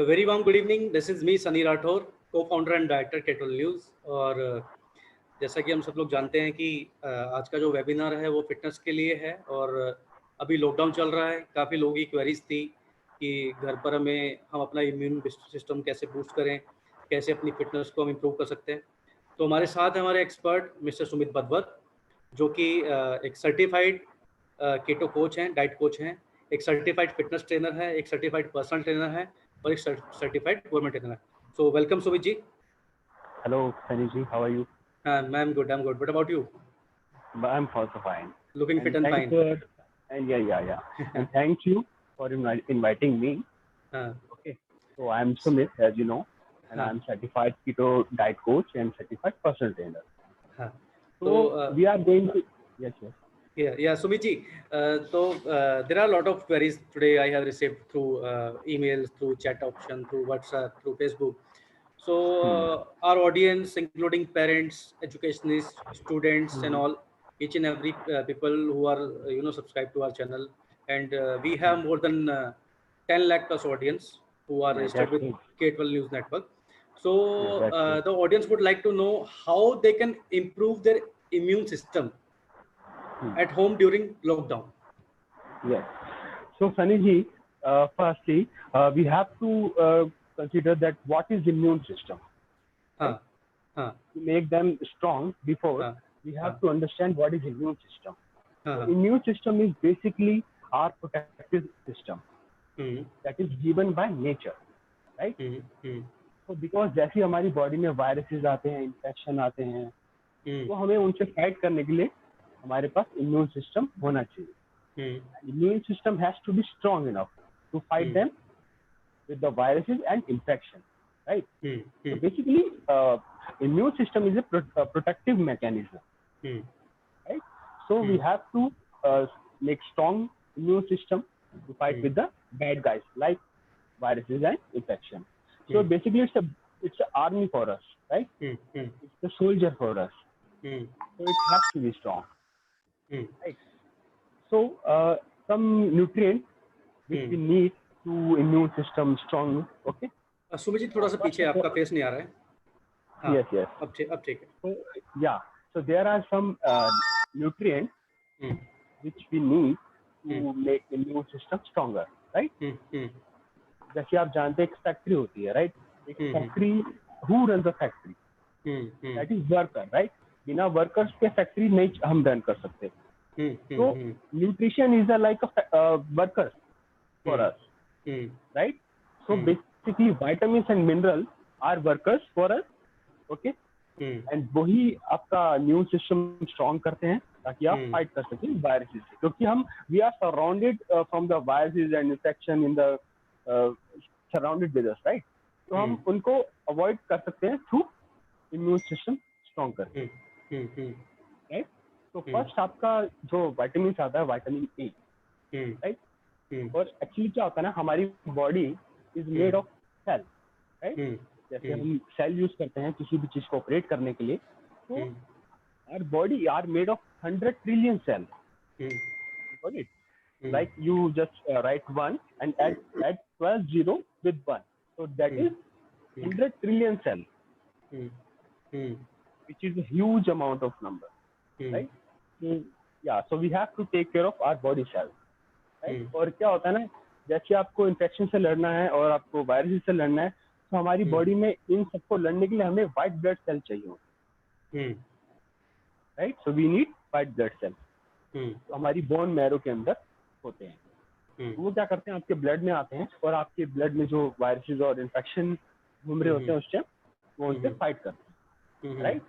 A very warm good evening. This is me, Sunny Rathore, co-founder and director Kettle News. और जैसा कि हम सब लोग जानते हैं कि आज का जो वेबिनार है वो फिटनेस के लिए है और अभी लॉकडाउन चल रहा है। काफ़ी लोगों की क्वेरीज थी कि घर पर हम अपना इम्यून सिस्टम कैसे बूस्ट करें, कैसे अपनी फिटनेस को हम इम्प्रूव कर सकते हैं। तो हमारे साथ हैं हमारे एक्सपर्ट मिस्टर सुमित बदवत, जो कि एक सर्टिफाइड केटो कोच हैं, डाइट कोच हैं, एक सर्टिफाइड फिटनेस ट्रेनर है, एक सर्टिफाइड पर्सनल ट्रेनर है और एक सर्टिफाइड गवर्नमेंट ट्रेनर है। So welcome Sumit ji. Hello, Sunny ji. How are you? I'm good. What about you? I'm also fine. Looking fit and thanks fine. yeah. And thank you for inviting me. Okay. So I'm Sumit, as you know, and I'm certified keto diet coach and certified personal trainer. So we are going to yes. Yeah, Sumit ji. There are a lot of queries today I have received through emails, through chat option, through WhatsApp, through Facebook. So our audience, including parents, educationists, students, and all, each and every people who are subscribed to our channel, and we have more than 10 lakh plus audience who are registered with K12 News Network. So the audience would like to know how they can improve their immune system at home during lockdown. Yes. So Sunny ji, firstly, we have to consider that what is immune system. Right? To make them strong before, we have to understand what is immune system. So immune system is basically our protective system that is given by nature, right? So because जैसे हमारी body में viruses आते हैं, infection आते हैं, तो हमें उनसे फाइट करने के लिए हमारे पास इम्यून सिस्टम होना चाहिए. Immune system has to be strong enough to fight them with the viruses and infection, right? So basically, immune system is a protective mechanism, right? So we have to make strong immune system to fight with the bad guys like viruses and infection. So basically, it's an army for us, right? It's a soldier for us. So it has to be strong, right? So some nutrients which we need to immune system strong. Okay. Sumit ji थोड़ा सा पीछे, आपका face नहीं आ रहा है. Yes. अब ठीक है. So yeah. So there are some nutrients which we need to make immune system stronger, right? जैसे आप जानते हैं एक फैक्ट्री होती है, right? एक factory, who runs the factory? That is worker, right? बिना वर्कर्स के फैक्ट्री नहीं हम रन कर सकते. So nutrition is like a worker for us, right? So basically vitamins and minerals are workers for us, okay? And वही आपका immune system strong करते हैं ताकि आप fight कर सकें viruses से, क्योंकि हम we are surrounded from the viruses and infection in the surrounded with us, right? तो हम उनको avoid कर सकते हैं through immune system strong करके, right? तो फर्स्ट आपका जो विटामिन आता है विटामिन ए, राइट? और एक्चुअली क्या होता है ना, हमारी body is made of cell, right? जैसे हम सेल यूज करते हैं किसी भी चीज को ऑपरेट करने के लिए, तो our body are made of 100 trillion cell, like you just write 1 and add 12 zero with 1, so that is 100 trillion cell, which is a huge amount of number, right? Yeah, so we have to take care of our body cells, right? और क्या होता है ना, जैसे आपको infection से लड़ना है और आपको वायरस से लड़ना है, तो हमारी बॉडी में इन सबको लड़ने के लिए हमें व्हाइट ब्लड सेल चाहिए, right? So we need white blood cell. तो हमारी बोन मैरो के अंदर होते हैं. तो वो क्या करते हैं, आपके ब्लड में आते हैं और आपके ब्लड में जो वायरसेस और इन्फेक्शन घूम रहे होते हैं उस टाइम वो उनसे फाइट करते हैं, राइट?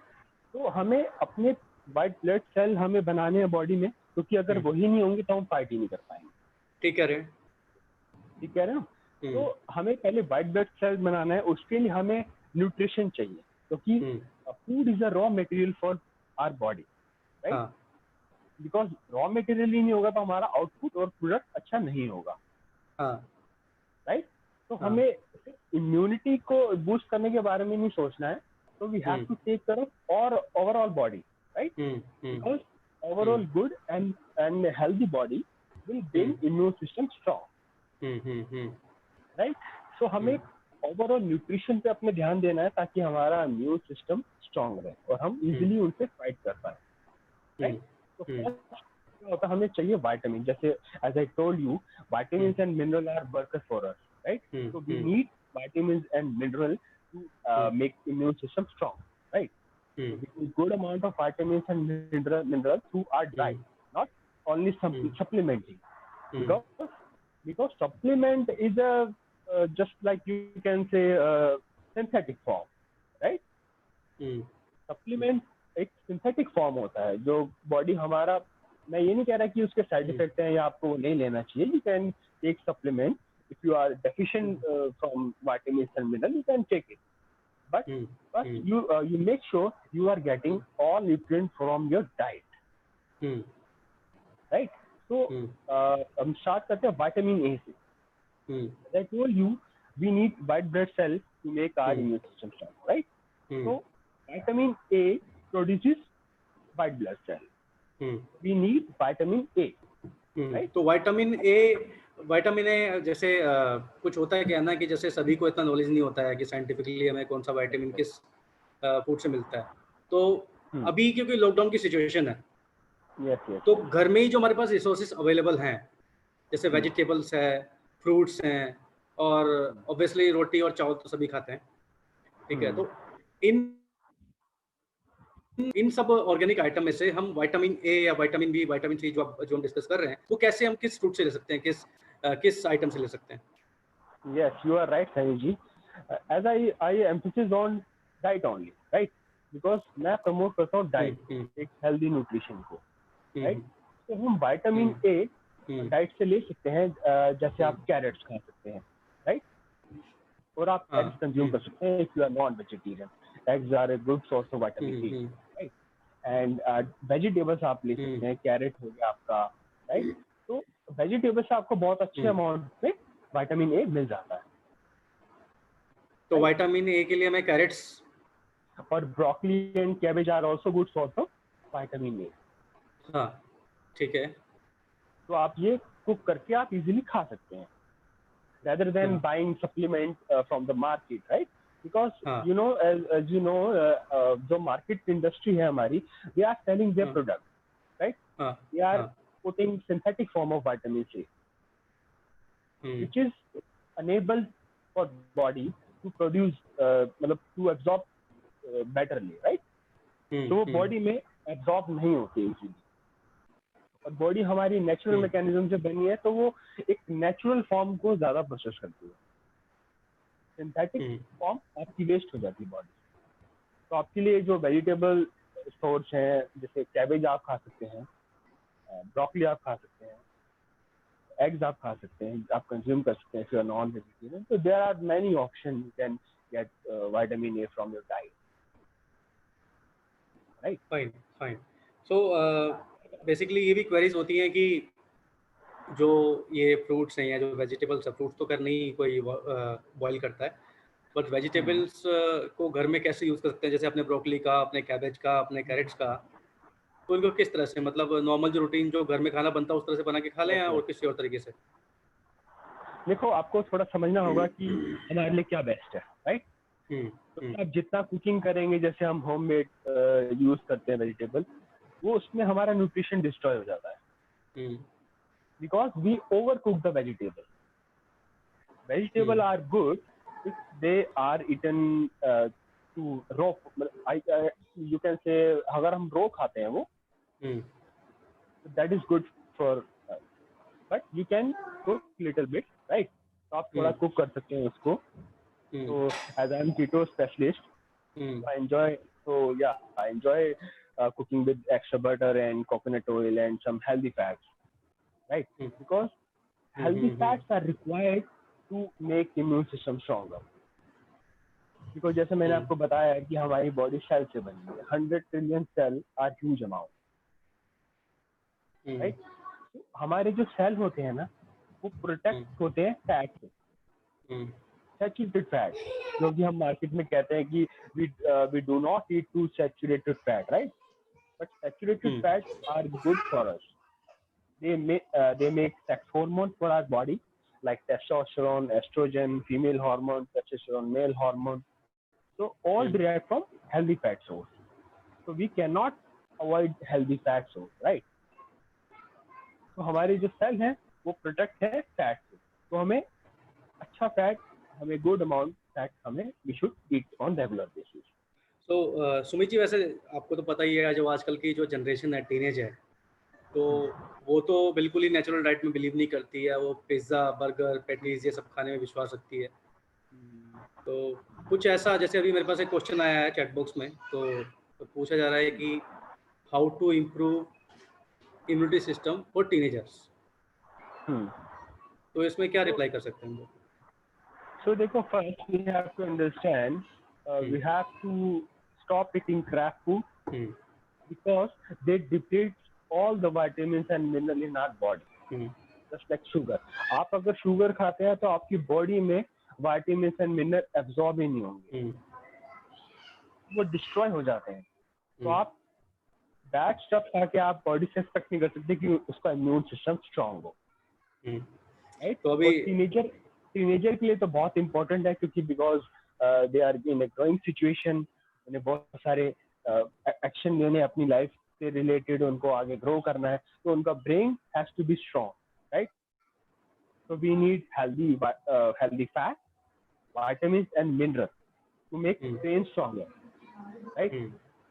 तो हमें अपने व्हाइट ब्लड सेल हमें बनाने हैं बॉडी में, क्योंकि अगर वही नहीं होंगे तो हम फाइट ही नहीं कर पाएंगे. ठीक कह रहे हैं. तो हमें पहले व्हाइट ब्लड सेल बनाना है, उसके लिए हमें न्यूट्रिशन चाहिए, क्योंकि food is a raw material for our body, right? Because raw material ही नहीं होगा तो हमारा आउटपुट और प्रोडक्ट अच्छा नहीं होगा, राइट? तो हमें इम्यूनिटी को बूस्ट करने के बारे में नहीं सोचना है, तो we have to take care of our overall body, right? Because overall good and healthy body will build immune system strong, right? So हमें ओवरऑल न्यूट्रिशन पे अपने ध्यान देना है ताकि हमारा इम्यून सिस्टम स्ट्रांग रहे और हम इजीली उनसे फाइट कर पाए, राइट? तो फर्स्ट क्या होता है, हमें चाहिए विटामिन, जैसे as I told you vitamins and mineral are workers for us, right? So we need vitamins and mineral to make immune system strong, right? So we need good amount of vitamins and minerals through our diet, not only supplementing, because supplement is a just like you can say synthetic form, right? Supplement एक synthetic form होता है जो body हमारा, मैं ये नहीं कह रहा कि उसके साइड इफेक्ट हैं या आपको नहीं लेना चाहिए. You can take supplement if you are deficient from vitamins and mineral, you can take it, but you make sure you are getting all nutrients from your diet, right? So हम start करते हैं vitamin A से. As I told you, we need white blood cells to make our immune system strong, right? So vitamin A produces white blood cell. We need vitamin A, right? तो vitamin A जैसे कुछ होता है क्या ना कि जैसे सभी को इतना नॉलेज नहीं होता है कि साइंटिफिकली हमें कौन सा विटामिन किस फूड से मिलता है. तो अभी क्योंकि लॉकडाउन की सिचुएशन है, तो घर में ही जो हमारे पास रिसोर्सेज अवेलेबल हैं, जैसे वेजिटेबल्स है, फ्रूट्स हैं, और ऑब्वियसली रोटी और चावल तो सभी खाते हैं, ठीक है? तो इन सब ऑर्गेनिक आइटम में से हम विटामिन ए या विटामिन बी, विटामिन सी जो हम डिस्कस कर रहे हैं, वो कैसे हम किस फ्रूट से ले सकते हैं, किस आइटम से ले सकते हैं? Yes, you are right, Sunny ji. As I emphasize on diet only, right? Because मैं प्रमोट करता हूँ डाइट, एक हेल्दी न्यूट्रिशन को, राइट? तो हम विटामिन ए डाइट से ले सकते हैं, जैसे आप कैरेट्स खा सकते हैं, राइट? और आप एग्स कंज्यूम कर सकते हैं if you are non vegetarian. Eggs are a good source of vitamin A, right? And vegetables आप ले सकते हैं, कैरेट हो गया आपका, राइट? तो वेजिटेबल्स से आपको बहुत अच्छे अमाउंट में विटामिन ए मिल जाता है. तो विटामिन ए के लिए हमें कैरेट्स और broccoli and cabbage are also good source of vitamin A. हाँ, ठीक है. तो आप ये कुक करके आप इजीली खा सकते हैं rather than buying supplement from the market, right? Because you know, as you know, जो market industry है हमारी, they are selling their product, right? They are putting synthetic form of vitamin C, which is unable for body to produce, to absorb betterly, right? तो body में absorb नहीं होती easily. और body हमारी natural mechanism से बनी है, तो वो एक नेचुरल फॉर्म को ज्यादा प्रोसेस करती है. सिंथेटिक फॉर्म आपकी वेस्ट हो जाती है बॉडी. तो आपके लिए जो वेजिटेबल सोर्स हैं, जैसे कैबेज आप खा सकते हैं, ब्रोकली आप खा सकते हैं, एग्स आप खा सकते हैं, आप कंज्यूम कर सकते हैं if you are non vegetarian. तो there are many option you can get vitamin A from your diet, right? Fine. So basically ये भी क्वेरीज होती हैं कि जो ये फ्रूट्स हैं या जो वेजिटेबल्स है, फ्रूट्स तो कर नहीं कोई बॉईल करता है, बट वेजिटेबल्स को घर में कैसे यूज़ कर सकते हैं, जैसे अपने ब्रोकली का, अपने कैबेज का, अपने कैरेट्स का, तो इनको किस तरह से, मतलब नॉर्मल जो रूटीन जो घर में खाना बनता है उस तरह से बना के खा लें या और किसी और तरीके से? देखो, आपको थोड़ा समझना होगा कि हमारे लिए क्या बेस्ट है, राइट? तो आप जितना कुकिंग करेंगे, जैसे हम होममेड यूज करते हैं वेजिटेबल, वो उसमें हमारा न्यूट्रिशन डिस्ट्रॉय हो जाता है, because we over cook the vegetable. Vegetable are good if they are eaten too raw, you can say, अगर हम रॉ खाते हैं वो, that is good for, but you can cook little bit, right? तो आप थोड़ा कुक कर सकते हैं उसको. तो as I am keto specialist, I enjoy, so yeah, I enjoy cooking with extra butter and coconut oil and some healthy fats, right? Because healthy fats are required to make immune system stronger. Because जैसे मैंने आपको बताया है कि हमारी body cell से बनी है, 100 trillion cell are huge amount, right? हमारे जो सेल होते हैं ना, वो प्रोटेक्ट होते हैं फैट से, सैचुरेटेड फैट, जो कि हम मार्केट में कहते हैं कि we do not eat too saturated fat, right? But saturated fats are good for us. They make sex hormones for our body, like testosterone, estrogen, female hormone, testosterone, male hormone. So all derived from healthy fat source. So we cannot avoid healthy fat source, right? तो हमारी जो cell है वो protect है fat से, तो हमें अच्छा फैट, हमें गुड अमाउंट फैट हमें we should eat on regular basis. तो सुमित जी, वैसे आपको तो पता ही है जो आजकल की जो जनरेशन है, टीनेज है, तो वो तो बिल्कुल ही नेचुरल डाइट में बिलीव नहीं करती है। वो पिज़्ज़ा, बर्गर, पैटीज ये सब खाने में विश्वास रखती है। तो कुछ ऐसा, जैसे अभी मेरे पास एक क्वेश्चन आया है चैट बॉक्स में, तो पूछा जा रहा है कि how to improve immunity system for teenagers. तो इसमें क्या रिप्लाई कर सकते हैं हम लोग? So देखो, first we have to understand we have to stop eating crap food because they deplete all the vitamins and minerals in our body. Just like sugar. आप अगर शुगर खाते हैं तो आपकी बॉडी में विटामिन एंड मिनरल एब्जॉर्ब ही नहीं होंगे, वो डिस्ट्रॉय हो जाते हैं। तो आप बैड स्टफ खा के आप बॉडी से एक्सपेक्ट नहीं कर सकते कि उसका इम्यून सिस्टम स्ट्रांग हो, राइट? तो अभी टीनेजर के लिए तो बहुत इंपॉर्टेंट है, क्योंकि because they are in a growing situation, उन्हें बहुत सारे एक्शन लेने अपनी लाइफ से रिलेटेड, उनको आगे ग्रो करना है, तो उनका brain has to be strong, right? So we need healthy fat, vitamins and minerals to make brain stronger, right?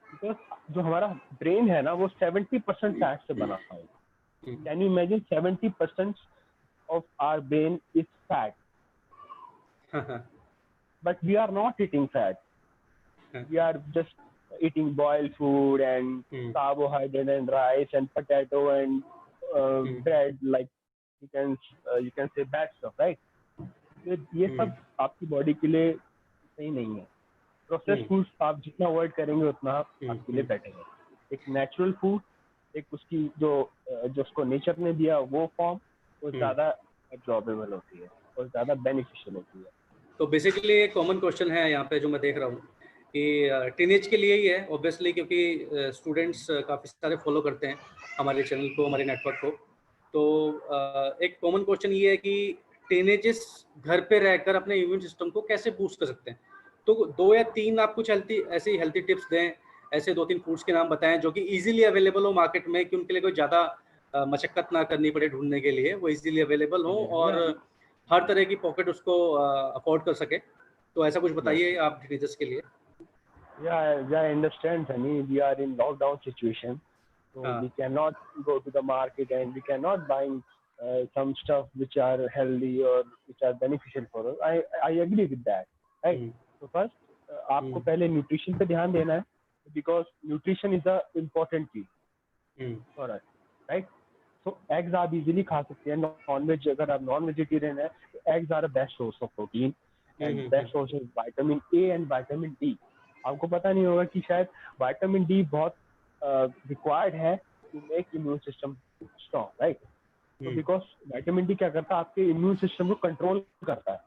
Because जो हमारा ब्रेन है ना वो 70% फैट से बना है। Can you imagine 70% of our brain is fat? But we are not eating fat. We are just eating boiled food and carbohydrate and rice and potato and bread, like you can say bad stuff, right? ये सब आपकी body के लिए सही नहीं है। Processed foods आप जितना अवॉइड करेंगे उतना आपके लिए बेटर है। एक नेचुरल फूड, एक उसकी जो उसको नेचर ने दिया वो फॉर्म, वो ज्यादा एब्जॉर्बेबल होती है और ज्यादा बेनिफिशियल होती है। तो बेसिकली एक कॉमन क्वेश्चन है यहाँ पे जो मैं देख रहा हूँ कि टीनेज के लिए ही है ऑब्वियसली, क्योंकि स्टूडेंट्स काफ़ी सारे फॉलो करते हैं हमारे चैनल को, हमारे नेटवर्क को। तो एक कॉमन क्वेश्चन ये है कि टीनेजर्स घर पे रहकर अपने इम्यून सिस्टम को कैसे बूस्ट कर सकते हैं। तो 2 या 3 आप कुछ ऐसी हेल्थी टिप्स दें, ऐसे 2-3 फूड्स के नाम बताएं जो कि इजीली अवेलेबल हो मार्केट में, कि उनके लिए कोई ज़्यादा मशक्कत ना करनी पड़े ढूंढने के लिए, वो इजीली अवेलेबल हो और हर तरह की पॉकेट उसको अफोर्ड कर सके। तो ऐसा कुछ बताइए आप टीनेजर्स के लिए। Yeah, I understand, Sunny. We are in lockdown situation, so we cannot go to the market and we cannot buy some stuff which are healthy or which are beneficial for us. I agree with that, right? So first, आपको पहले nutrition पे ध्यान देना है, because nutrition is a important key for us, right? So eggs आप easily खा सकते हैं। नॉन-वेज, अगर आप नॉन वेजिटेरियन है तो eggs are the best source of protein and best source of vitamin A and vitamin D. आपको पता नहीं होगा कि शायद विटामिन डी बहुत रिक्वायर्ड है to make immune system strong, right? तो बिकॉज विटामिन डी क्या करता है, आपके इम्यून सिस्टम को कंट्रोल करता है।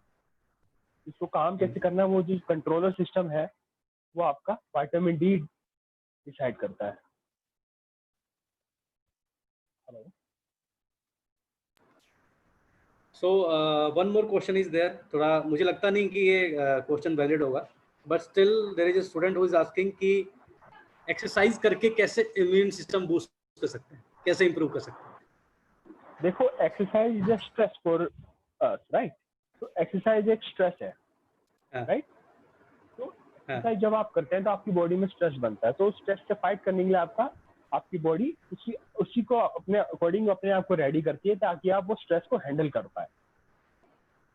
इसको काम कैसे करना है, वो जो कंट्रोलर सिस्टम है वो आपका विटामिन डी डिसाइड करता है। Hello. So one more question is there. थोड़ा मुझे लगता नहीं कि ये क्वेश्चन वैलिड होगा, but still there is a student who is asking कि एक्सरसाइज करके कैसे इम्यून सिस्टम बूस्ट कर सकते हैं, कैसे इंप्रूव कर सकते हैं? देखो, exercise is a stress for us, right? तो एक्सरसाइज एक स्ट्रेस है, राइट? तो एक्सरसाइज जब आप करते हैं तो आपकी बॉडी में स्ट्रेस बनता है, तो स्ट्रेस से फाइट करने के लिए आपकी बॉडी उसी को अपने अकॉर्डिंग अपने आप को रेडी करती है ताकि आप वो स्ट्रेस को हैंडल कर पाए,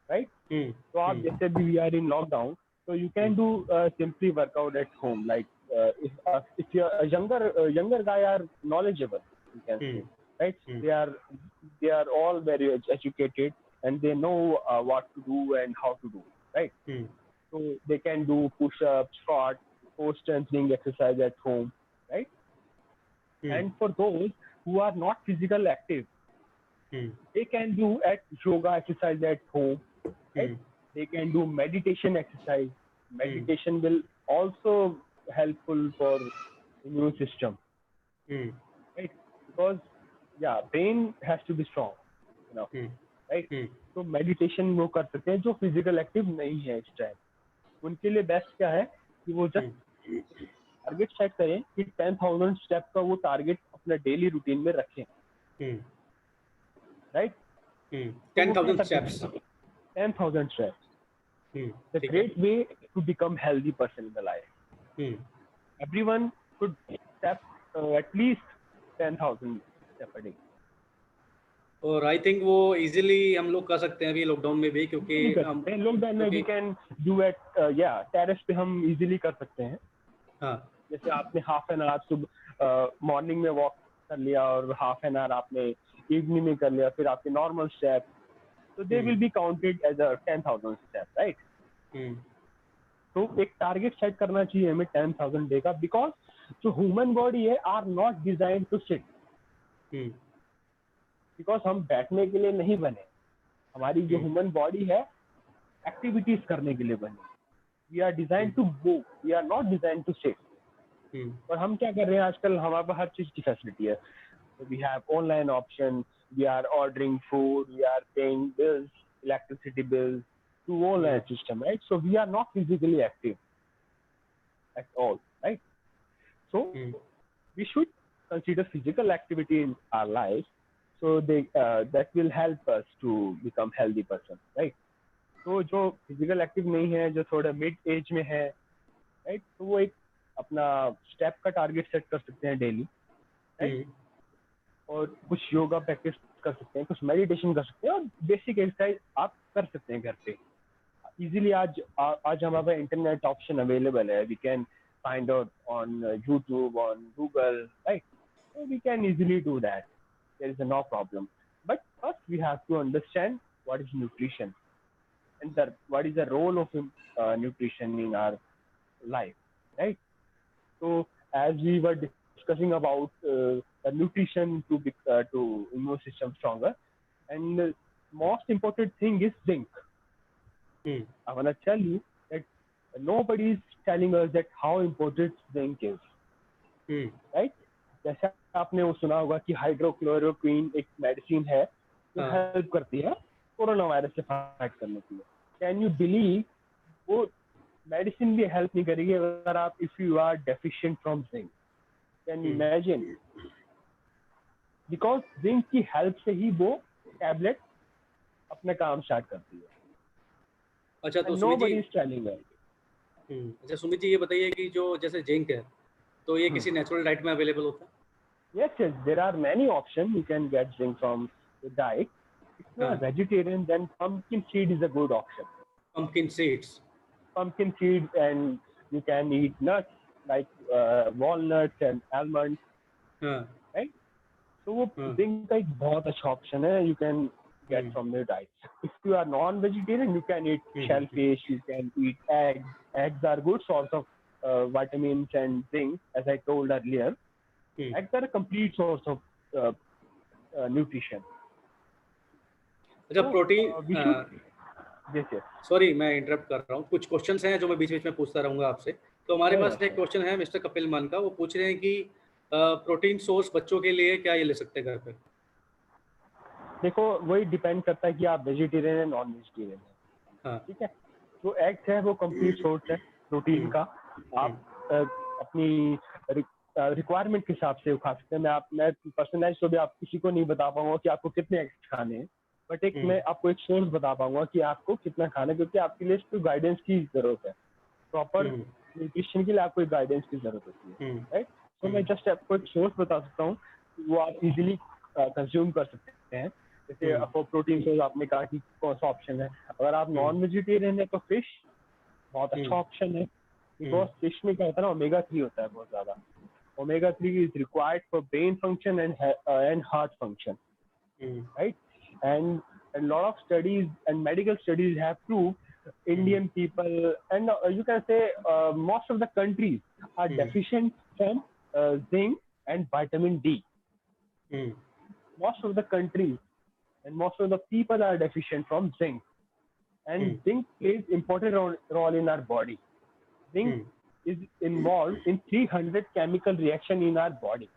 राइट? तो आप जैसे भी we are in lockdown, so you can do simply workout at home, like if you're a younger guy are knowledgeable, you can say, right? They are all very educated and they know what to do and how to do, right? So they can do push-ups, squat, core strengthening exercise at home, right? And for those who are not physical active, they can do yoga exercise at home, right? They can do meditation exercise. Meditation will also helpful for immune system, right? Because brain has to be strong, you know. Right. तो meditation वो कर सकते हैं जो physical active नहीं है इस time, उनके लिए बेस्ट क्या है कि वो जस्ट टारगेट सेट करें कि 10,000 स्टेप का वो टारगेट अपने डेली रूटीन में रखें, राइट। 10,000 स्टेप्स, 10,000 steps, the ठीक है। great way to become healthy person in the life. Everyone could step at least 10,000 step a day. और आई थिंक वो इजीली हम लोग कर सकते हैं अभी लॉकडाउन में भी, क्योंकि हम लॉकडाउन में वी कैन डू एट या टेरेस पे हम इजीली कर सकते हैं। हाँ, जैसे आपने हाफ एन आवर सुबह मॉर्निंग में वॉक कर लिया और हाफ एन आवर आपने इवनिंग में कर लिया, फिर आपके नॉर्मल स्टेप, तो they will be counted as a 10,000 step, right. तो एक टारगेट सेट करना चाहिए हमें 10,000 डे का, बिकॉज जो ह्यूमन बॉडी है are not design to sit, because हम बैठने के लिए नहीं बने। हमारी जो ह्यूमन बॉडी है एक्टिविटीज करने के लिए बनी। We are design to move, we are not design to sit. और हम क्या कर रहे हैं आजकल, हमारे पास हर चीज की फैसिलिटी है। We have online option, we are ordering food, we are paying bills, electricity bills through online system, right? So we are not physically active at all, right? So we should consider physical activity in our life, so that will help us to become healthy person, right? तो जो physical active नहीं है, जो थोड़ा mid age में है, right? तो वो एक अपना step का target set कर सकते हैं daily, right? और कुछ योगा practice कर सकते हैं, कुछ meditation कर सकते हैं, और basic exercise आप कर सकते हैं घर पे इजीली। आज हमारे पास इंटरनेट ऑप्शन अवेलेबल है, we can find out on YouTube, on Google, right. So we can easily do that. There is no problem. But first we have to understand what is nutrition and what is the role of nutrition in our life, right? So as we were discussing about the nutrition to immune system stronger, and the most important thing is zinc. I want to tell you that nobody is telling us that how important zinc is, right? जैसे आपने वो सुना होगा कि hydrochloroquine एक medicine है जो help करती है कोरोना वायरस से फाइट करने के लिए। कैन यू बिलीव वो मेडिसिन भी हेल्प नहीं करेगी अगर आप if you are deficient from zinc. Can you imagine? Because zinc की हेल्प से ही वो टैबलेट अपना काम स्टार्ट करती है। अच्छा, तो सुमित जी ये बताइए कि जो जैसे जिंक है तो ये किसी नेचुरल डाइट में अवेलेबल होता है? Yes, there are many options you can get zinc from the diet. If you are vegetarian, then pumpkin seed is a good option. Pumpkin seeds, and you can eat nuts like walnuts and almonds, right? So वो zinc का एक बहुत अच्छा option है, you can get from the diet. If you are non-vegetarian, you can eat shellfish, you can eat eggs. Eggs are good source of vitamins and zinc, as I told earlier. Eggs are a complete source of nutrition. अच्छा, protein, sorry मैं interrupt कर रहा हूँ, कुछ questions हैं जो मैं बीच बीच में पूछता रहूँगा आपसे। तो हमारे पास एक क्वेश्चन है मिस्टर कपिल मान का, वो पूछ रहे हैं कि प्रोटीन सोर्स बच्चों के लिए क्या ये ले सकते हैं घर पे? देखो वही डिपेंड करता है कि आप वेजिटेरियन या नॉन वेजिटेरियन है, ठीक है। जो एग्स है वो कंप्लीट सोर्स है प्रोटीन का। आप अपनी रिक्वायरमेंट के हिसाब से खा सकते हैं। मैं पर्सनलाइज तो भी आप किसी को नहीं बता पाऊंगा कि आपको कितने एग्स खाने हैं, बट मैं आपको एक सोर्स बता पाऊंगा कि आपको कितना खाना है, क्योंकि आपके लिए इसको गाइडेंस की जरूरत है। प्रॉपर न्यूट्रिशन के लिए आपको एक गाइडेंस की जरूरत होती है, राइट। तो मैं जस्ट आपको एक सोर्स बता सकता हूँ, वो आप इजीली कंज्यूम कर सकते हैं। जैसे आपको प्रोटीन सोर्स आपने कहा कि कौन सा ऑप्शन है। अगर आप नॉन वेजिटेरियन है तो फिश बहुत अच्छा ऑप्शन है, बिकॉज फिश में क्या होता है ना, ओमेगा 3 होता है बहुत ज्यादा। Omega 3 is required for brain function and heart function, right? And a lot of studies and medical studies have proved Indian people and you can say most of the countries are deficient from zinc and vitamin D. Most of the countries and most of the people are deficient from zinc, and zinc plays important role in our body. Zinc is involved in 300 chemical reaction in our body.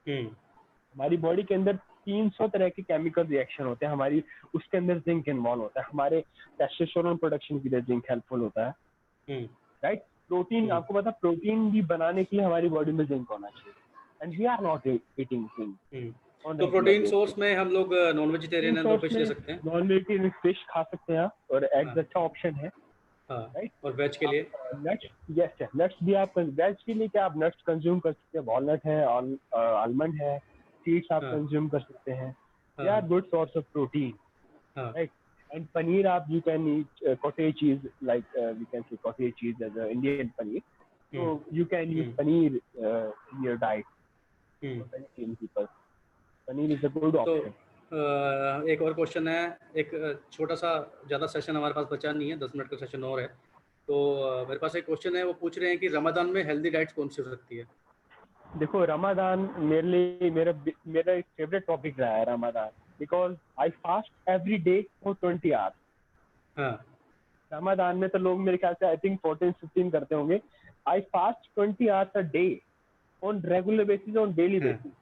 हमारी body के अंदर 300 तरह के chemical reaction होते हैं हमारी, उसके अंदर जिंक इन्वॉल्व होता है, हमारे टेस्टोस्टेरोन प्रोडक्शन के लिए जिंक हेल्पफुल होता है, राइट। प्रोटीन, आपको पता, प्रोटीन भी बनाने के लिए हमारी बॉडी में जिंक होना चाहिए, and we are not eating zinc. तो प्रोटीन सोर्स में हम लोग नॉन वेजिटेरियन है तो फिश ले सकते हैं, नॉन वेजिटेरियन फिश खा सकते हैं और एग्स अच्छा ऑप्शन है, राइट। और वेज के लिए नट्स, यस नट्स भी आप, वेज के लिए क्या आप नट्स कंज्यूम कर सकते हैं, वॉलनट है, आलमंड है, सीड्स आप कंज्यूम कर सकते हैं, they are good source of protein, right. And paneer आप, you can eat cottage cheese, like we can say cottage cheese as a Indian paneer, so you can use paneer in your diet for vegetarian people. Paneer is a good option. एक और question है, एक छोटा सा, ज़्यादा session हमारे पास बचा नहीं है, 10 मिनट का सेशन और है, तो मेरे पास एक क्वेश्चन है, वो पूछ रहे हैं कि रमजान में हेल्दी डाइट कौन सी हो सकती है? देखो रमजान मेरे लिए मेरा एक फेवरेट टॉपिक रहा है Ramzan, because I fast every day for 20 hours. हाँ, रमजान में तो लोग मेरे ख्याल से आई थिंक 14-15 करते होंगे। आई fast 20 hours a day on regular basis, on daily basis.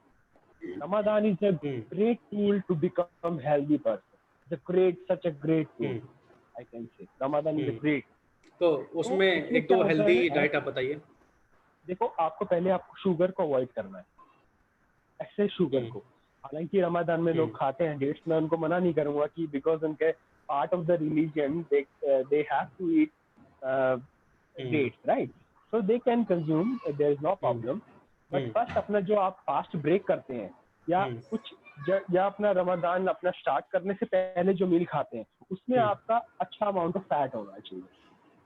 Ramadan is a great tool to become healthy person. It's such a great tool. I can say Ramadan is a great. तो उसमें एक दो healthy diet आप बताइए। देखो आपको sugar को avoid करना है, एक्सेस शुगर को। हालांकि रमजान में लोग खाते हैं डेट्स, मैं उनको मना नहीं करूंगा कि बिकॉज उनके part of the religion they have to eat dates, right, so they can consume, there is no problem. But first अपना जो आप फास्ट ब्रेक करते हैं या कुछ या अपना रमजान अपना स्टार्ट करने से पहले जो मील खाते हैं उसमें आपका अच्छा अमाउंट ऑफ फैट होना चाहिए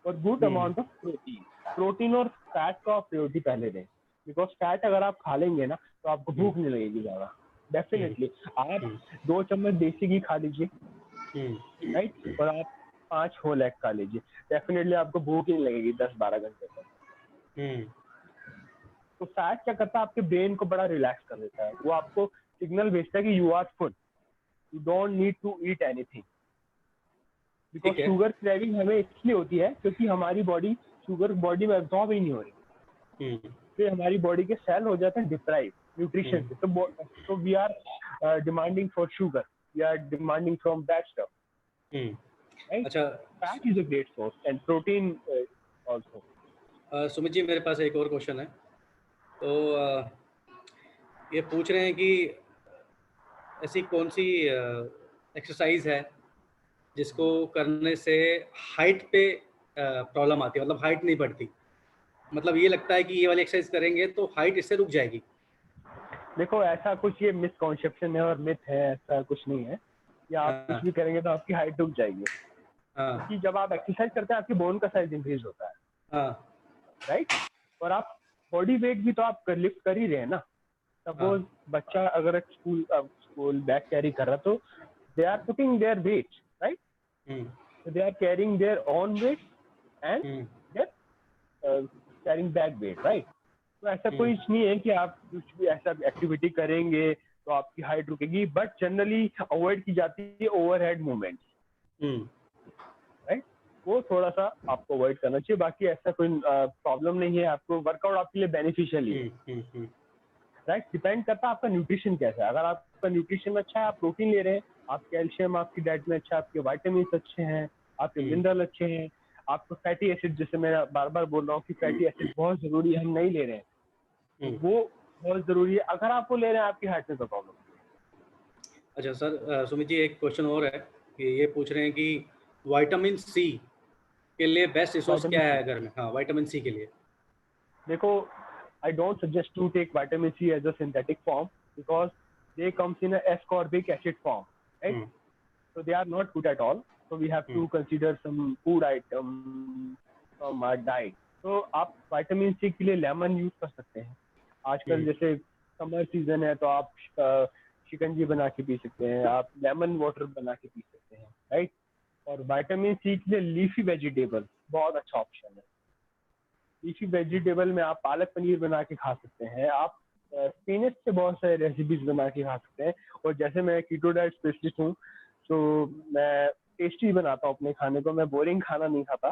और गुड अमाउंट ऑफ प्रोटीन और फैट को आप प्रायोरिटी पहले दें, बिकॉज फैट अगर आप खा लेंगे ना तो आपको भूख नहीं लगेगी ज्यादा। डेफिनेटली आप 2 चम्मच देसी घी खा लीजिए, राइट, और आप 5 होल एग खा लीजिए, डेफिनेटली आपको भूख ही नहीं लगेगी 10-12 घंटे तक। तो फैट क्या करता है, आपके ब्रेन को बड़ा रिलैक्स कर देता है, वो आपको सिग्नल भेजता है कि you are full, you don't need to eat anything. Because sugar craving हमें इसलिए होती है क्योंकि हमारी बॉडी शुगर बॉडी में एब्जॉर्ब ही नहीं हो रही, फिर हमारी बॉडी के सेल हो जाते हैं डिप्राइव न्यूट्रिशन से, तो we are demanding for sugar, we are demanding from that stuff, right. अच्छा, fat is a great source and protein also. Sumit ji, मेरे पास एक और क्वेश्चन है, तो ये पूछ रहे हैं कि ऐसी कौन सी एक्सरसाइज है जिसको करने से हाइट पे प्रॉब्लम आती है, मतलब हाइट नहीं बढ़ती, मतलब ये लगता है कि ये वाली एक्सरसाइज करेंगे तो हाइट इससे रुक जाएगी? देखो ऐसा कुछ ये मिसकॉन्सेप्शन है और मिथ है, ऐसा कुछ नहीं है कि आप कुछ भी करेंगे तो आपकी हाइट रुक जाएगी। क्योंकि जब आप एक्सरसाइज करते हैं आपकी बोन का साइज इंक्रीज होता है, राइट, और आप बॉडी वेट भी तो आप लिफ्ट कर ही रहे हैं ना। सपोज बच्चा अगर स्कूल बैग कैरी कर रहा तो they are putting their weight, right, they are carrying their own weight and they're carrying bag weight, right. तो ऐसा कोई नहीं है कि आप कुछ भी ऐसा एक्टिविटी करेंगे तो आपकी हाइट रुकेगी, बट जनरली अवॉइड की जाती है ओवरहेड मूवमेंट्स, राइट, वो थोड़ा सा आपको अवॉइड करना चाहिए। बाकी ऐसा कोई प्रॉब्लम नहीं है, आपको वर्कआउट आपके लिए बेनिफिशियल है, राइट। डिपेंड करता है आपका न्यूट्रिशन कैसा है। अगर आपका न्यूट्रिशन अच्छा है, आप प्रोटीन ले रहे हैं, आप कैल्शियम आपकी डाइट में अच्छा है, आपके वाइटामिन अच्छे हैं, आपके मिनरल अच्छे हैं, आपको फैटी एसिड, जैसे मैं बार बार बोल रहा हूँ कि फैटी एसिड बहुत जरूरी है, हम नहीं ले रहे हैं, वो बहुत जरूरी है। अगर आप वो ले रहे हैं आपकी हाइट में तो प्रॉब्लम। अच्छा सर, सुमित जी एक क्वेश्चन और है कि ये पूछ रहे हैं कि विटामिन सी के लिए बेस्ट रिसोर्स क्या है घर में? हाँ, विटामिन सी के लिए देखो, I don't suggest to take vitamin C as a synthetic form because they comes in a ascorbic acid form, right? So they are not good at all. So we have to consider some food item from our diet. So आप vitamin C के लिए lemon use कर सकते हैं। आजकल जैसे summer season है तो आप शिकंजी बना के पी सकते हैं, आप लेमन वाटर बना के पी सकते हैं, राइट। और विटामिन सी के लिए लीफी वेजिटेबल बहुत अच्छा ऑप्शन है। लीफी वेजिटेबल में आप पालक पनीर बना के खा सकते हैं, आप स्पिनच से बहुत सारे रेसिपीज बना के खा सकते हैं। और जैसे मैं कीटो डाइट स्पेशलिस्ट हूँ तो मैं टेस्टी बनाता हूँ अपने खाने को, मैं बोरिंग खाना नहीं खाता,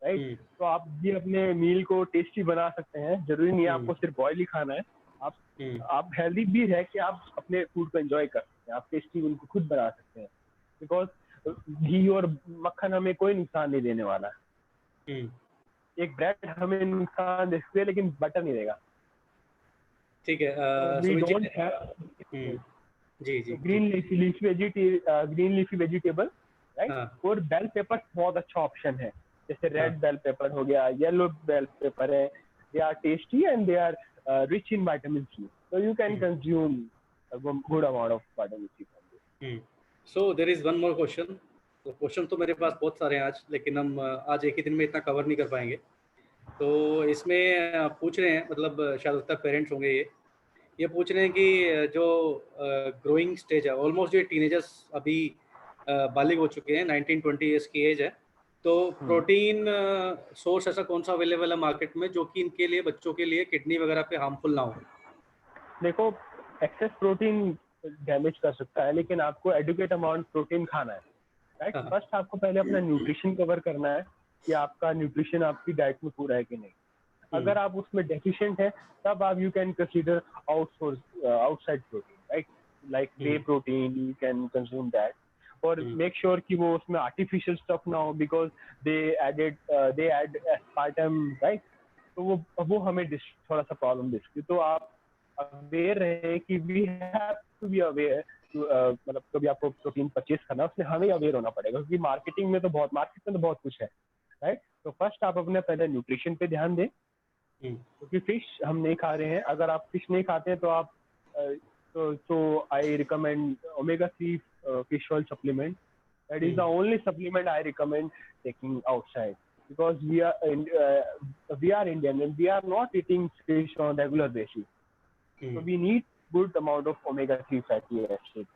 राइट। तो आप भी अपने मील को टेस्टी बना सकते हैं, जरूरी नहीं है आपको सिर्फ बॉयल ही खाना है, आप हम्म, आप हेल्दी भी है कि आप अपने फूड को एंजॉय कर सकते हैं, आप टेस्टी उनको खुद बना सकते हैं, बिकॉज घी और मक्खन हमें कोई नुकसान नहीं देने वाला है। हम्म, एक ब्रेड हमें नुकसान दे सकते हैं लेकिन बटर नहीं देगा। ठीक है। तो we Sumit ji. Don't have hmm, जी जी जी। Green leafy vegetable, right. हाँ और बेल पेपर बहुत अच्छा ऑप्शन है, जैसे हाँ। रेड बेल पेपर हो गया, येलो बेल पेपर है। They are tasty and they are rich in vitamin C, so you can हम्म, consume a good amount of vitamin C from this. Hmm. So there is one more question. तो question तो मेरे पास बहुत सारे हैं आज, लेकिन हम आज एक ही दिन में इतना कवर नहीं कर पाएंगे। तो इसमें पूछ रहे हैं, मतलब शायद उत्तर पेरेंट्स होंगे ये पूछ रहे हैं कि जो ग्रोइंग स्टेज है, ऑलमोस्ट जो टीनेजर्स अभी बालिग हो चुके हैं, 19-20 ईयर्स की एज है, तो प्रोटीन सोर्स ऐसा कौन सा अवेलेबल है मार्केट में जो कि इनके लिए, बच्चों के लिए किडनी वगैरह पे हार्मफुल ना हो? देखो, एक्सेस प्रोटीन डैमेज कर सकता है, लेकिन आपको एडुकेट अमाउंट प्रोटीन खाना है, राइट। हाँ फर्स्ट आपको पहले अपना न्यूट्रिशन कवर करना है कि आपका न्यूट्रिशन आपकी डाइट में पूरा है कि नहीं। हम्म, अगर आप उसमें डेफिशिएंट है, तब आप you can consider outside protein, right, like way hmm, protein, you can consume that. और हम्म, मेक श्योर कि वो उसमें आर्टिफिशियल स्टफ ना हो, because they add aspartame, right. तो वो हमें थोड़ा सा प्रॉब्लम दे सकती है। तो आप अवेयर रहे कि we have to be aware, मतलब कभी आपको प्रोटीन परचेज करना है उसमें हमें अवेयर होना पड़ेगा, क्योंकि मार्केट में तो बहुत कुछ है, राइट। तो फर्स्ट आप अपने पहले न्यूट्रिशन पे ध्यान दें, हम्म, क्योंकि फिश हम नहीं खा रहे हैं। अगर आप फिश नहीं खाते हैं तो आप तो I recommend omega 3 fish oil supplement. That is the hmm, only supplement I recommend taking outside, because we are Indian and we are not eating fish on regular basis. So hmm. we need good amount of omega 3 fatty acid,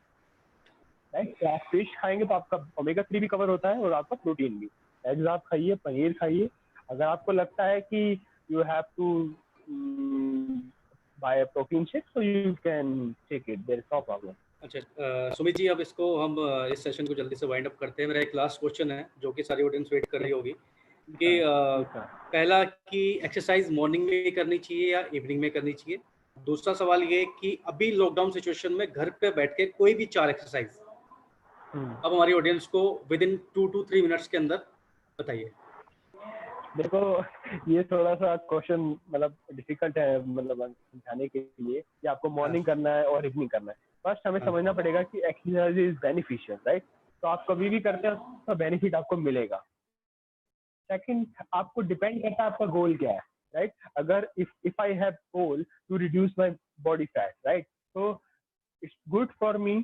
right? तो आप fish खाएंगे तो आपका omega 3 भी cover होता है और आपका प्रोटीन भी। एग्स आप खाइए, पनीर खाइए। अगर आपको लगता है कि you have to buy a protein shake, so you can take it, there is no problem. अच्छा, सुमित जी, अब इसको हम इस सेशन को जल्दी से वाइंड अप करते हैं। मेरा एक लास्ट क्वेश्चन है जो कि सारी ऑडियंस वेट कर रही होगी कि पहला कि एक्सरसाइज मॉर्निंग में करनी चाहिए या इवनिंग में करनी चाहिए। दूसरा सवाल ये कि अभी लॉकडाउन सिचुएशन में घर पे बैठ के कोई भी 4 एक्सरसाइज अब हमारी ऑडियंस को विद इन 2 to 3 मिनट्स के अंदर बताइए। देखो, ये थोड़ा सा क्वेश्चन मतलब डिफिकल्ट है, मतलब समझाने के लिए कि आपको हाँ मॉर्निंग करना है और इवनिंग करना है। फर्स्ट हमें हाँ समझना पड़ेगा कि एक्सरसाइज इज बेनिफिशियल, राइट। तो आप कभी भी करते हैं उसका बेनिफिट आपको मिलेगा। सेकंड, आपको डिपेंड करता है आपका गोल क्या है, राइट। अगर if I have goal to reduce my body fat, right, तो it's good for me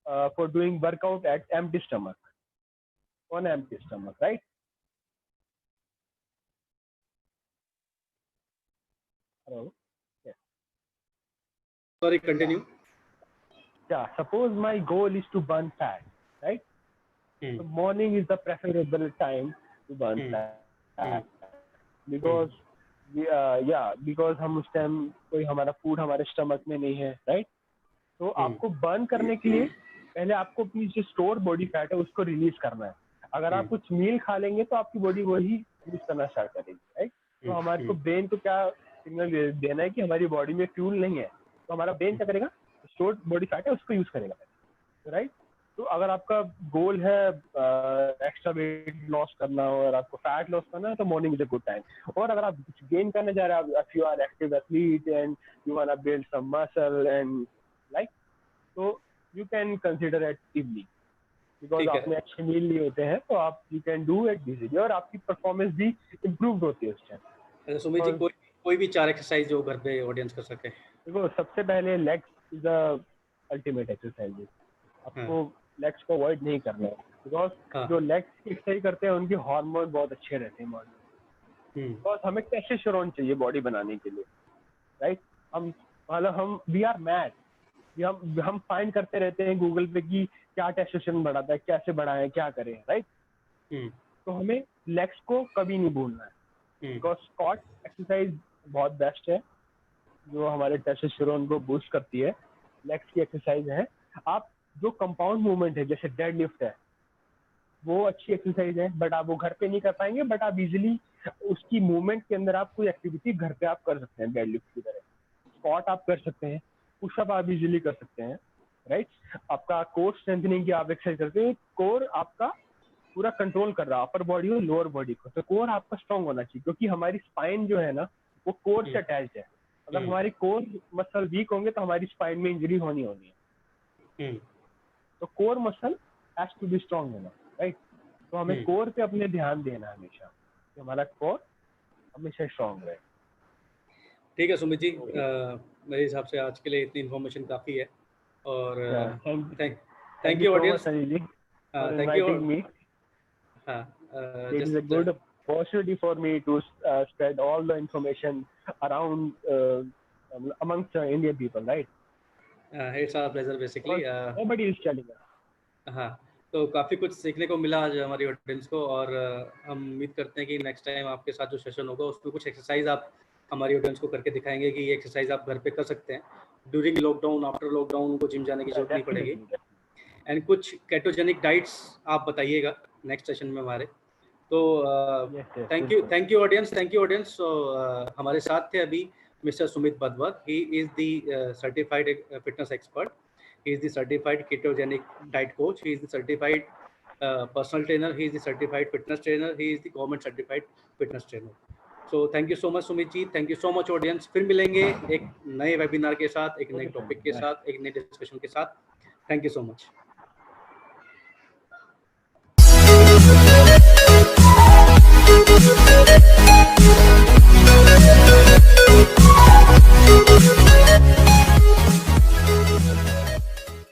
for doing workout at empty stomach, on empty stomach, right. Hello, sorry, continue. yeah, suppose my goal is to burn fat, right? Hmm, So morning is the preferable time to burn hmm, hmm, fat, hmm, because because हम उस time कोई हमारा food हमारे stomach में नहीं है, right. तो हम्म, आपको बर्न करने के लिए पहले आपको अपनी जो स्टोर बॉडी फैट है उसको रिलीज करना है। अगर आप हम्म, कुछ मील खा लेंगे तो आपकी बॉडी वही यूज करना स्टार्ट करेगी, राइट। तो हम्म, हमारे को ब्रेन को क्या सिग्नल देना है कि हमारी बॉडी में फ्यूल नहीं है, तो हमारा ब्रेन क्या करेगा, स्टोर बॉडी फैट है उसको यूज करेगा, राइट। तो अगर आपका गोल है एक्स्ट्रा वेट लॉस करना और आपको फैट लॉस करना है, तो morning is a good time. और अगर आप कुछ गेन करने जा रहे हैं, if you are active athlete and you want to build some muscle and like, तो you can consider at evening, because ठीक है। आपने अच्छे मील लिए होते हैं, तो आप you can do it easily और आपकी परफॉर्मेंस भी इम्प्रूव होती है उस टाइम। अच्छा सुमित जी, और कोई कोई भी 4 एक्सरसाइज जो घर पे ऑडियंस कर सके। देखो, सबसे पहले legs is a ultimate exercise. हाँ आपको लेग्स को अवॉइड नहीं करना है, बिकॉज हाँ। जो लेग्स की एक्सरसाइज करते हैं उनके हार्मोन बहुत अच्छे रहते हैं बॉडी में। हम्म, बिकॉज हमें टेस्टोस्टेरोन चाहिए बॉडी बनाने के लिए, राइट। हम मतलब हम वी आर मैड, हम फाइंड करते रहते हैं गूगल पे कि क्या टेस्टोस्टेरोन बढ़ाता है, कैसे बढ़ाएं, क्या करें, राइट। हम्म, तो हमें लेग्स को कभी नहीं भूलना है, हम्म, बिकॉज स्क्वाट एक्सरसाइज बहुत बेस्ट है जो हमारे टेस्टोस्टेरोन को बूस्ट करती है। लेग्स की एक्सरसाइज है। आप जो कंपाउंड मूवमेंट है जैसे डेड लिफ्ट है, वो अच्छी एक्सरसाइज है, बट आप वो घर पे नहीं कर पाएंगे, बट आप इजिली उसकी मूवमेंट के अंदर आप कोई एक्टिविटी घर पे आप कर सकते हैं डेड लिफ्ट की तरह। स्क्वाट आप कर सकते हैं, पुशअप आप इजीली कर सकते हैं, राइट। आपका कोर स्ट्रेंथनिंग की आप एक्सरसाइज करते हैं, कोर आपका पूरा कंट्रोल कर रहा है अपर बॉडी और लोअर बॉडी को, तो कोर आपका स्ट्रांग होना चाहिए, क्योंकि हमारी स्पाइन जो है ना वो कोर से अटैच्ड है। अगर हमारी कोर मसल वीक होंगे तो हमारी स्पाइन में इंजरी होनी है। तो core muscle has to be strong होना, राइट। तो हमें कोर पे अपने ध्यान देना है हमेशा कि हमारा कोर हमेशा स्ट्रांग रहे। ठीक है सुमित जी, मेरे हिसाब से आज के लिए इतनी इन्फॉर्मेशन काफ़ी है। और thank you audience, Sunny ji for thank you. Inviting me. It is a good opportunity for me to spread all the information around amongst Indian people, right? It's our pleasure basically. Nobody is telling us. हाँ, तो काफ़ी कुछ सीखने को मिला आज हमारी audience को, और हम उम्मीद करते हैं कि नेक्स्ट टाइम आपके साथ जो सेशन होगा उसमें कुछ एक्सरसाइज आप हमारी ऑडियंस को करके दिखाएंगे कि ये एक्सरसाइज आप घर पे कर सकते हैं ड्यूरिंग लॉकडाउन, आफ्टर लॉकडाउन उनको जिम जाने की जरूरत नहीं पड़ेगी। एंड कुछ केटोजेनिक डाइट्स आप बताइएगा नेक्स्ट सेशन में हमारे। तो थैंक यू ऑडियंस। हमारे साथ थे अभी mister Sumit Badwar, he is the certified fitness expert, he is the certified ketogenic diet coach, he is the certified personal trainer, he is the certified fitness trainer, he is the government certified fitness trainer. So thank you so much Sumit ji, thank you so much audience। फिर मिलेंगे एक नए webinar के साथ, एक नए topic के साथ, एक नए डिस्कशन के साथ। Thank you so much.